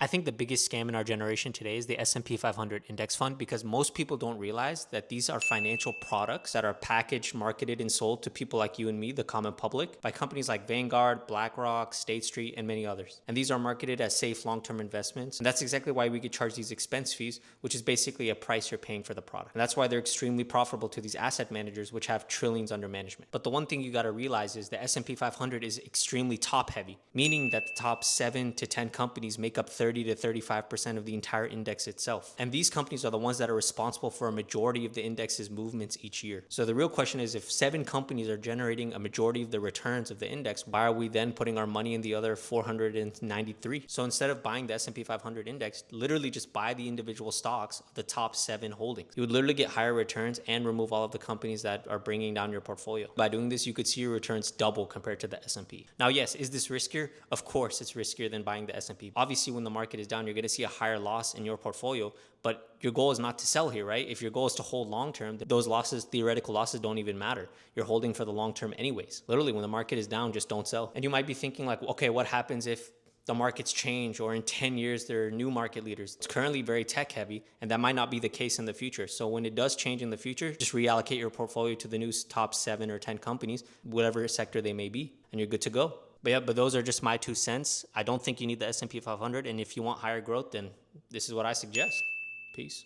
I think the biggest scam in our generation today is the S&P 500 index fund, because most people don't realize that these are financial products that are packaged, marketed, and sold to people like you and me, the common public, by companies like Vanguard, BlackRock, State Street, and many others. And these are marketed as safe long-term investments. And that's exactly why we get charged these expense fees, which is basically a price you're paying for the product. And that's why they're extremely profitable to these asset managers, which have trillions under management. But the one thing you got to realize is the S&P 500 is extremely top heavy, meaning that the top 7 to 10 companies make up 30 to 35% of the entire index itself. And these companies are the ones that are responsible for a majority of the index's movements each year. So the real question is, if 7 companies are generating a majority of the returns of the index, why are we then putting our money in the other 493? So instead of buying the S&P 500 index, literally just buy the individual stocks of the top 7 holdings. You would literally get higher returns and remove all of the companies that are bringing down your portfolio. By doing this, you could see your returns double compared to the S&P. Now, yes, is this riskier? Of course, it's riskier than buying the S&P. Obviously, when the market is down, you're going to see a higher loss in your portfolio, but your goal is not to sell here, right? If your goal is to hold long term, those losses, theoretical losses, don't even matter. You're holding for the long term anyways. Literally, when the market is down, just don't sell. And you might be thinking like, okay, what happens if the markets change, or in 10 years there are new market leaders? It's currently very tech heavy, and that might not be the case in the future. So when it does change in the future, just reallocate your portfolio to the new top 7 or 10 companies, whatever sector they may be, and you're good to go. But yeah, but those are just my 2 cents. I don't think you need the S&P 500, and if you want higher growth, then this is what I suggest. Peace.